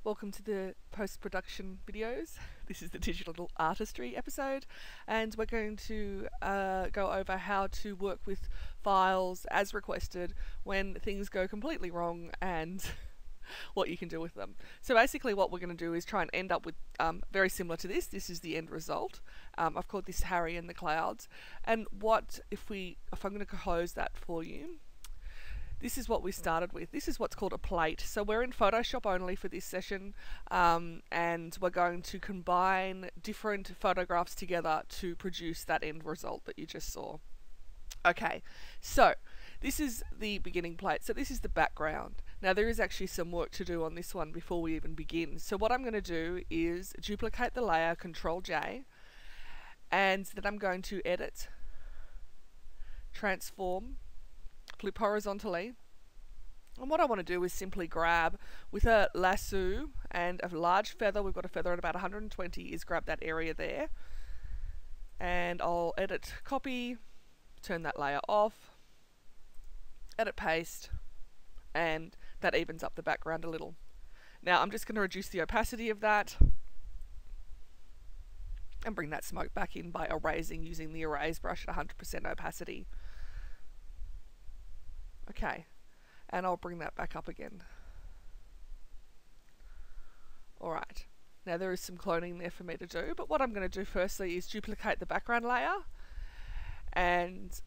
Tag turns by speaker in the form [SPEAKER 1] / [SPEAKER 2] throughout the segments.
[SPEAKER 1] Welcome to the post-production videos. This is the digital artistry episode, and we're going to go over how to work with files as requested when things go completely wrong and what you can do with them. So basically what we're going to do is try and end up with very similar to this. This is the end result. I've called this Harry and the Clouds. And what if I'm going to close that for you, this is what we started with. This is what's called a plate. So we're in Photoshop only for this session, and we're going to combine different photographs together to produce that end result that you just saw. Okay, so this is the beginning plate. So this is the background. Now there is actually some work to do on this one before we even begin. So what I'm going to do is duplicate the layer, Control J, and then I'm going to edit, transform, flip horizontally, and what I want to do is simply grab with a lasso and a large feather, we've got a feather at about 120, is grab that area there, and I'll edit, copy, turn that layer off, edit, paste, and that evens up the background a little. Now I'm just going to reduce the opacity of that and bring that smoke back in by erasing using the erase brush at 100% opacity. Okay, and I'll bring that back up again. Alright, now there is some cloning there for me to do, but what I'm going to do firstly is duplicate the background layer and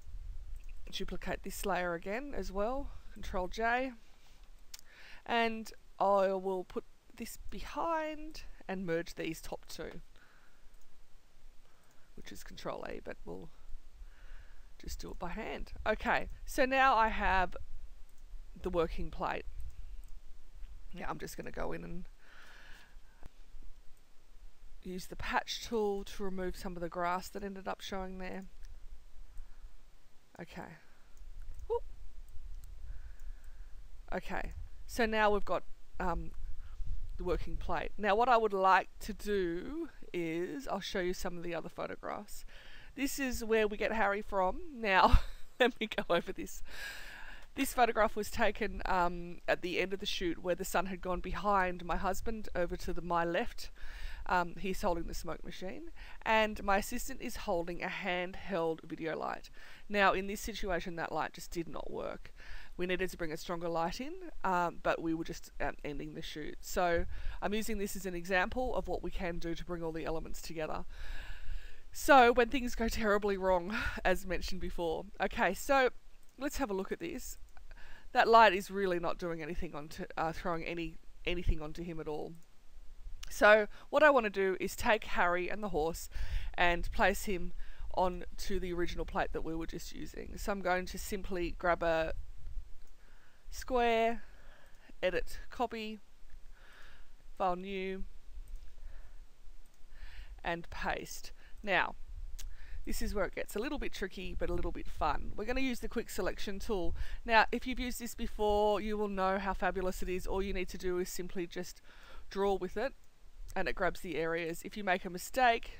[SPEAKER 1] duplicate this layer again as well, Control J, and I will put this behind and merge these top two, which is Control A, but we'll just do it by hand. Okay, so now I have the working plate. Now I'm just going to go in and use the patch tool to remove some of the grass that ended up showing there. Okay. Whoop. Okay, so now we've got the working plate. Now what I would like to do is I'll show you some of the other photographs. This is where we get Harry from. Now, let me go over this. This photograph was taken at the end of the shoot where the sun had gone behind my husband over to my left. He's holding the smoke machine, and my assistant is holding a handheld video light. Now, in this situation, that light just did not work. We needed to bring a stronger light in, but we were just ending the shoot. So I'm using this as an example of what we can do to bring all the elements together. So when things go terribly wrong, as mentioned before. Okay, so let's have a look at this. That light is really not doing anything onto throwing anything onto him at all. So what I want to do is take Harry and the horse and place him onto the original plate that we were just using. So I'm going to simply grab a square, edit, copy, file new, and paste. Now, this is where it gets a little bit tricky, but a little bit fun. We're going to use the quick selection tool. Now, if you've used this before, you will know how fabulous it is. All you need to do is simply just draw with it, and it grabs the areas. If you make a mistake,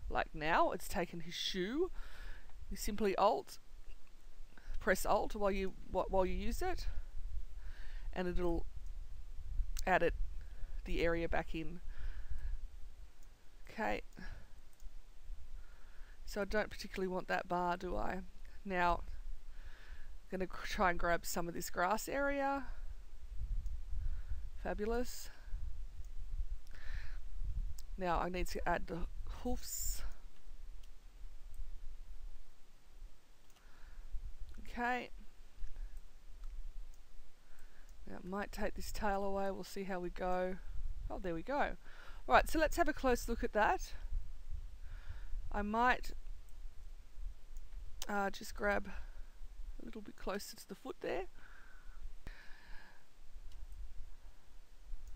[SPEAKER 1] like now, it's taken his shoe, you simply press Alt while you use it, and it'll add the area back in. Okay. So I don't particularly want that bar, do I? Now, I'm going to try and grab some of this grass area. Fabulous. Now I need to add the hoofs. Okay. Now it might take this tail away. We'll see how we go. Oh, there we go. Right, so let's have a close look at that. I might just grab a little bit closer to the foot there.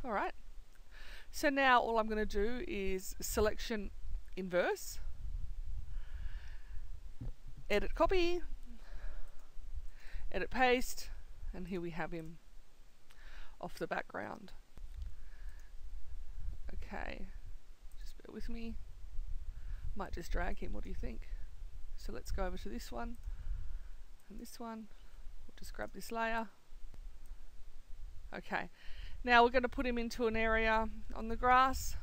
[SPEAKER 1] Alright, so now all I'm going to do is selection inverse, edit copy, edit paste, and here we have him off the background. Okay, just bear with me. Might just drag him, what do you think? So let's go over to this one and this one. We'll just grab this layer. Okay, Now we're going to put him into an area on the grass.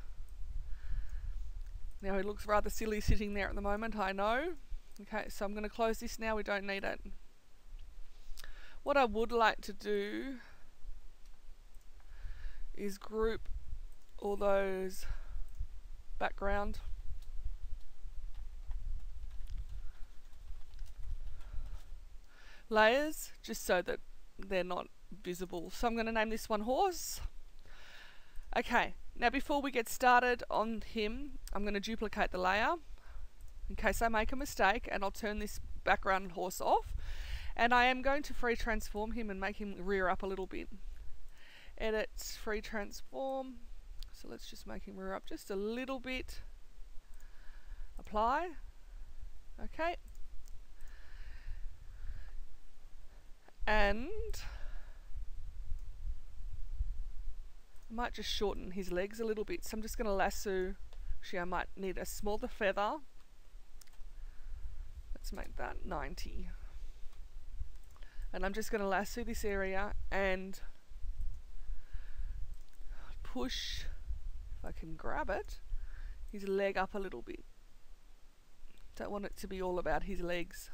[SPEAKER 1] Now he looks rather silly sitting there at the moment, I know. Okay, so I'm going to close this now, we don't need it. What I would like to do is group all those background layers just so that they're not visible. So I'm going to name this one horse. Okay, now before we get started on him, I'm going to duplicate the layer in case I make a mistake, and I'll turn this background horse off, and I am going to free transform him and make him rear up a little bit. Edit, free transform, so let's just make him rear up just a little bit. Apply. Okay. And I might just shorten his legs a little bit, so I'm just going to lasso. Actually, I might need a smaller feather. Let's make that 90. And I'm just going to lasso this area and push, if I can grab it, his leg up a little bit. Don't want it to be all about his legs.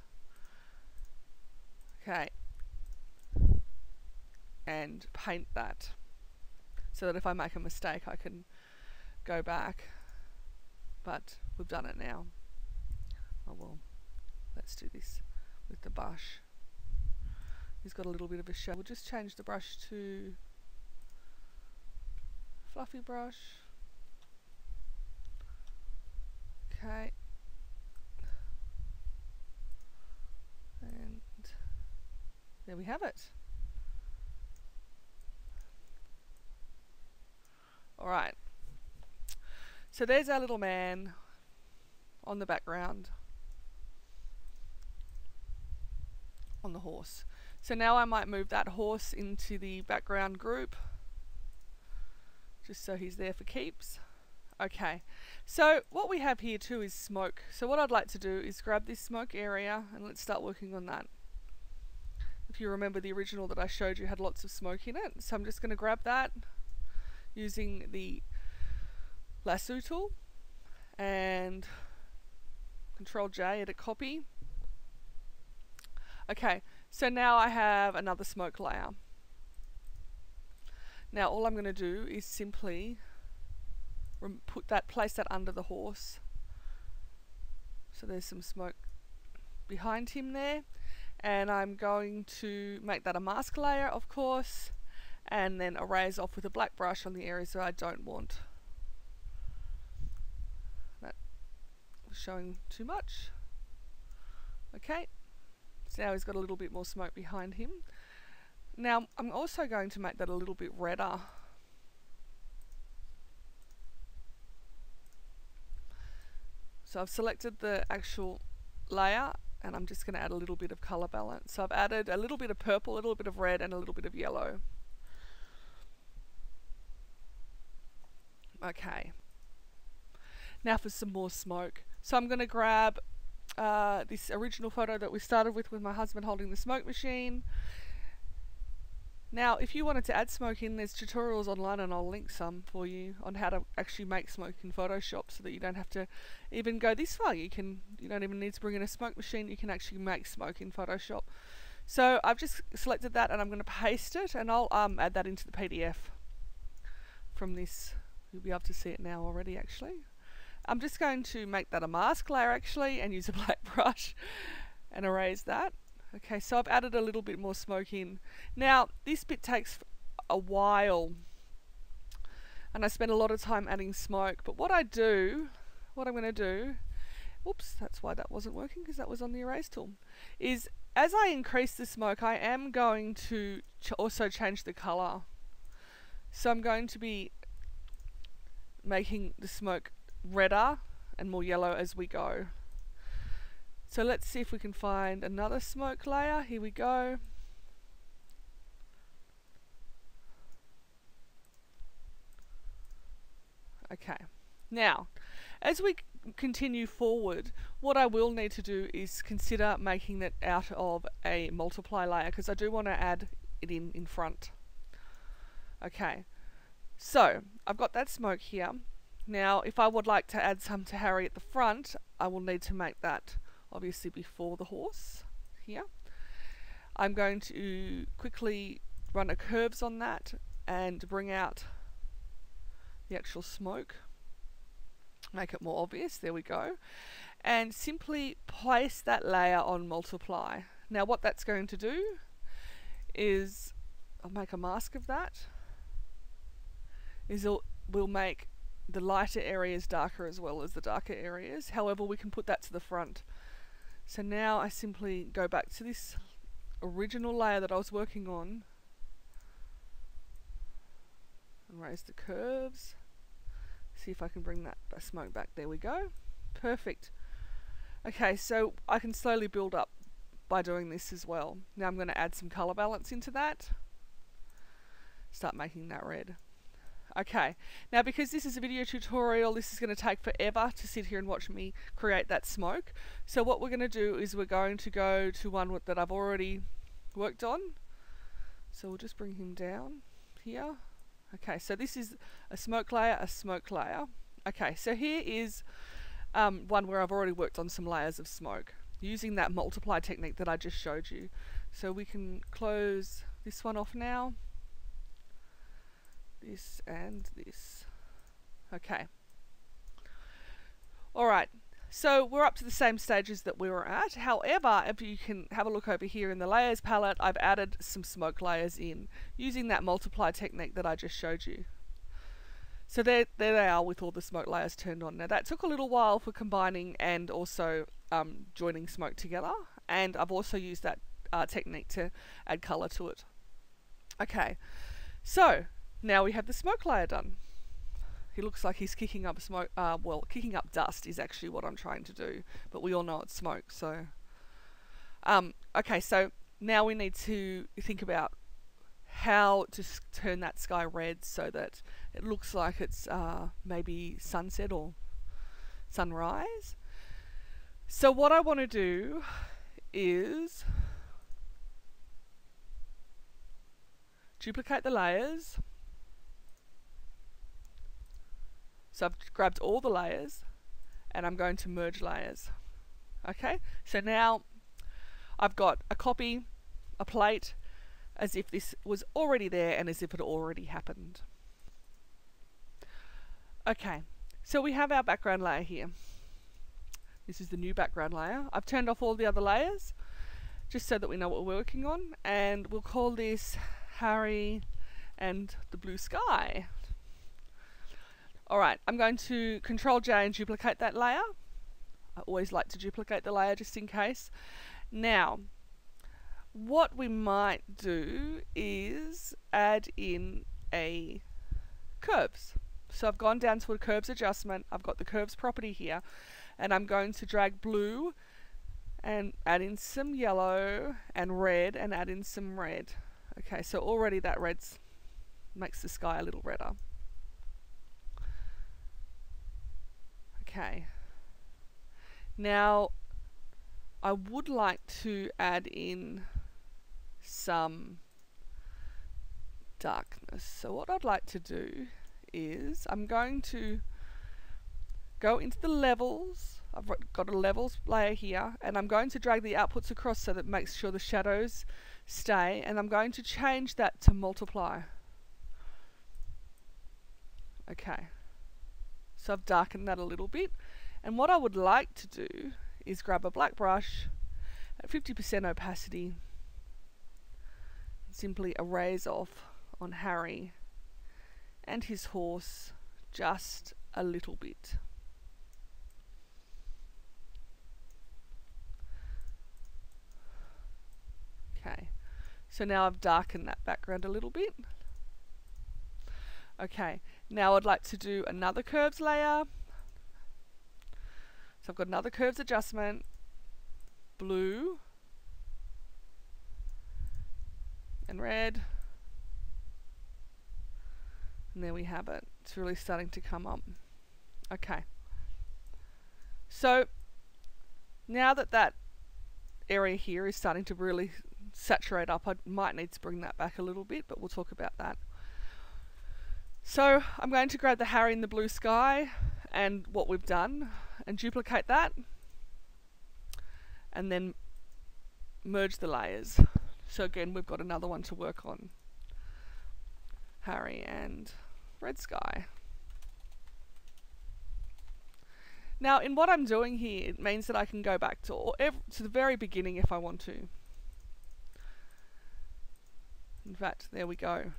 [SPEAKER 1] Okay. And paint that so that if I make a mistake I can go back, but we've done it now. Oh well, let's do this with the brush. He's got a little bit of a shape. We'll just change the brush to fluffy brush. Okay, and there we have it. Alright, so there's our little man on the background on the horse. So now I might move that horse into the background group just so he's there for keeps. Okay, so what we have here too is smoke. So what I'd like to do is grab this smoke area and let's start working on that. If you remember, the original that I showed you had lots of smoke in it, so I'm just going to grab that using the lasso tool and Control J, edit copy. Okay, so now I have another smoke layer. Now all I'm going to do is simply place that under the horse. So there's some smoke behind him there, and I'm going to make that a mask layer, of course, and then erase off with a black brush on the areas that I don't want. That was showing too much. Okay, so now he's got a little bit more smoke behind him. Now I'm also going to make that a little bit redder. So I've selected the actual layer and I'm just going to add a little bit of color balance. So I've added a little bit of purple, a little bit of red, and a little bit of yellow. Okay, now for some more smoke. So I'm going to grab this original photo that we started with my husband holding the smoke machine. Now if you wanted to add smoke in, there's tutorials online and I'll link some for you on how to actually make smoke in Photoshop so that you don't have to even go this far. You don't even need to bring in a smoke machine, you can actually make smoke in Photoshop. So I've just selected that and I'm going to paste it, and I'll add that into the PDF from this. You'll be able to see it now already actually. I'm just going to make that a mask layer actually and use a black brush and erase that. Okay, so I've added a little bit more smoke in. Now this bit takes a while and I spend a lot of time adding smoke, but what I'm going to do, whoops, that's why that wasn't working, because that was on the erase tool, is as I increase the smoke I am going to also change the color. So I'm going to be making the smoke redder and more yellow as we go. So let's see if we can find another smoke layer. Here we go. Okay, now as we continue forward, what I will need to do is consider making that out of a multiply layer, because I do want to add it in front. Okay, So I've got that smoke here. Now if I would like to add some to Harry at the front, I will need to make that obviously before the horse here. I'm going to quickly run a curves on that and bring out the actual smoke, make it more obvious. There we go. And simply place that layer on multiply. Now what that's going to do is, I'll make a mask of that, is we'll make the lighter areas darker as well as the darker areas. However, we can put that to the front. So now I simply go back to this original layer that I was working on and raise the curves. See if I can bring that smoke back. There we go. Perfect. Okay, so I can slowly build up by doing this as well. Now I'm going to add some color balance into that. Start making that red. Okay, now because this is a video tutorial, this is going to take forever to sit here and watch me create that smoke. So what we're going to do is we're going to go to one that I've already worked on. So we'll just bring him down here. Okay, so this is a smoke layer, a smoke layer. Okay, so here is one where I've already worked on some layers of smoke using that multiply technique that I just showed you. So we can close this one off now. This and this. Okay. Alright, so we're up to the same stages that we were at. However, if you can have a look over here in the layers palette, I've added some smoke layers in using that multiply technique that I just showed you. So there they are with all the smoke layers turned on. Now that took a little while for combining and also joining smoke together, and I've also used that technique to add colour to it. Okay, so now we have the smoke layer done. He looks like he's kicking up smoke, well, kicking up dust is actually what I'm trying to do, but we all know it's smoke, so. Okay, so now we need to think about how to turn that sky red so that it looks like it's maybe sunset or sunrise. So what I want to do is duplicate the layers. So I've grabbed all the layers and I'm going to merge layers. Okay, so now I've got a copy, a plate, as if this was already there and as if it already happened. Okay, so we have our background layer here. This is the new background layer. I've turned off all the other layers just so that we know what we're working on, and we'll call this Harry and the blue sky. Alright, I'm going to Control J and duplicate that layer. I always like to duplicate the layer just in case. Now, what we might do is add in a curves. So I've gone down to a curves adjustment. I've got the curves property here, and I'm going to drag blue and add in some yellow and red and add in some red. Okay, so already that red makes the sky a little redder. Okay, now I would like to add in some darkness. So what I'd like to do is I'm going to go into the levels. I've got a levels layer here, and I'm going to drag the outputs across so that it makes sure the shadows stay, and I'm going to change that to multiply. Okay. So I've darkened that a little bit, and what I would like to do is grab a black brush at 50% opacity and simply erase off on Harry and his horse just a little bit. Okay, so now I've darkened that background a little bit. Okay, now I'd like to do another curves layer. So I've got another curves adjustment, blue and red, and there we have it. It's really starting to come up. Okay, so now that that area here is starting to really saturate up, I might need to bring that back a little bit, but we'll talk about that. So I'm going to grab the Harry in the blue sky and what we've done and duplicate that and then merge the layers. So again, we've got another one to work on. Harry and red sky. Now in what I'm doing here, it means that I can go back to the very beginning if I want to. In fact, there we go.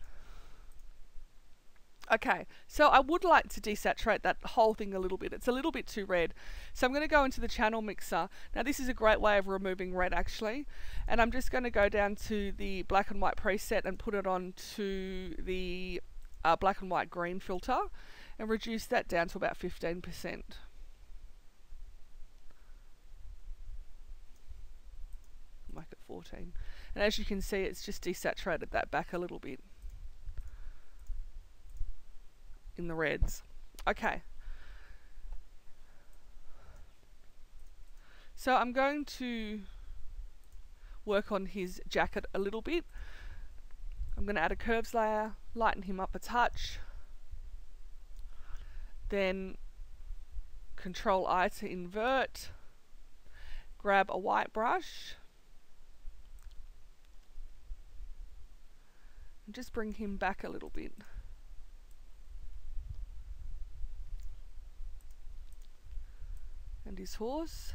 [SPEAKER 1] Okay, so I would like to desaturate that whole thing a little bit. It's a little bit too red. So I'm going to go into the channel mixer. Now this is a great way of removing red actually. And I'm just going to go down to the black and white preset and put it on to the black and white green filter and reduce that down to about 15%. Make it 14. And as you can see, it's just desaturated that back a little bit in the reds. Okay. So I'm going to work on his jacket a little bit. I'm going to add a curves layer, lighten him up a touch, then Control I to invert, grab a white brush, and just bring him back a little bit. And his horse's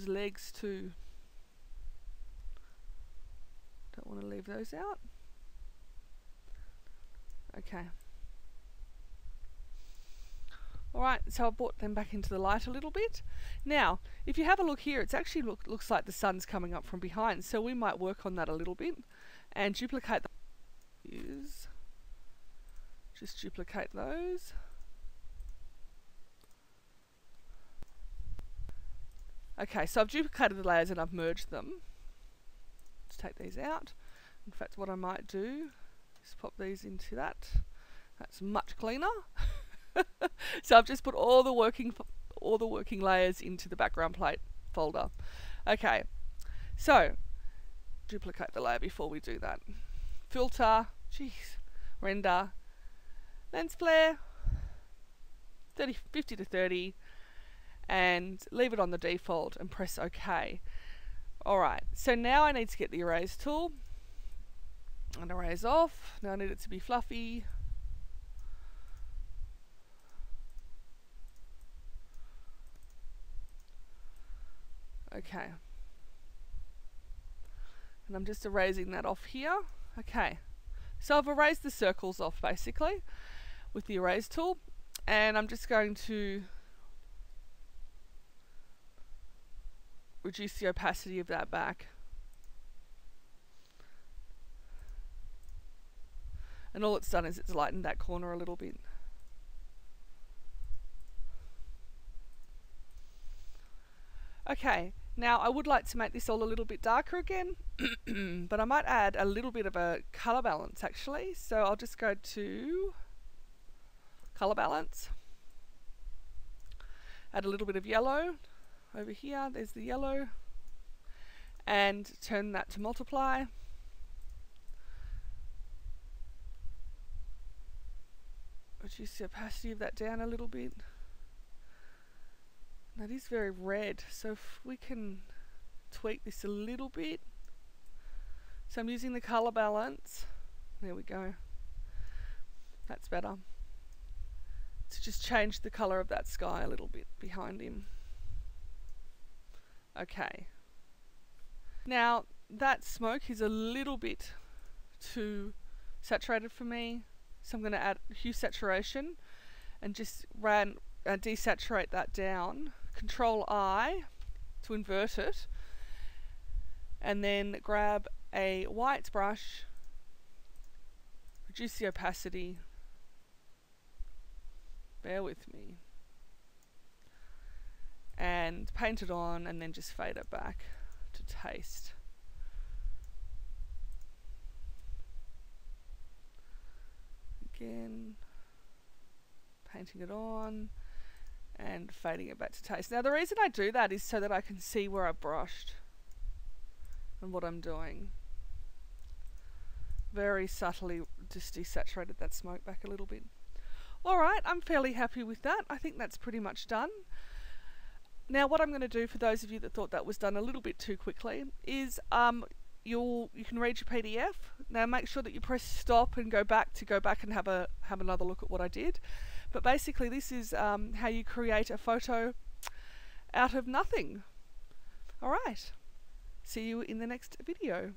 [SPEAKER 1] legs too. Don't want to leave those out. Okay. Alright, so I brought them back into the light a little bit. Now, if you have a look here, it's actually looks like the sun's coming up from behind, so we might work on that a little bit and duplicate just duplicate those. Okay, so I've duplicated the layers and I've merged them. Let's take these out. In fact, what I might do is pop these into that. That's much cleaner. So I've just put all the working layers into the background plate folder. Okay, so duplicate the layer before we do that. Filter, render, lens flare, 50 to 30. And leave it on the default and press OK. Alright, so now I need to get the erase tool and erase off. Now I need it to be fluffy. Okay. And I'm just erasing that off here. Okay. So I've erased the circles off basically with the erase tool, and I'm just going to reduce the opacity of that back. And all it's done is it's lightened that corner a little bit. Okay, now I would like to make this all a little bit darker again, but I might add a little bit of a color balance actually. So I'll just go to color balance, add a little bit of yellow. Over here, there's the yellow, and turn that to multiply. Reduce the opacity of that down a little bit. That is very red, so if we can tweak this a little bit. So I'm using the color balance. There we go. That's better. To just change the color of that sky a little bit behind him. Okay. Now that smoke is a little bit too saturated for me, so I'm going to add hue saturation and just desaturate that down. Control I to invert it, and then grab a white brush, reduce the opacity. Bear with me. And paint it on and then just fade it back to taste. Again, painting it on and fading it back to taste. Now the reason I do that is so that I can see where I've brushed and what I'm doing. Very subtly just desaturated that smoke back a little bit. Alright, I'm fairly happy with that. I think that's pretty much done. Now what I'm going to do, for those of you that thought that was done a little bit too quickly, is you can read your PDF. Now make sure that you press stop and go back and have another look at what I did. But basically this is how you create a photo out of nothing. Alright, see you in the next video.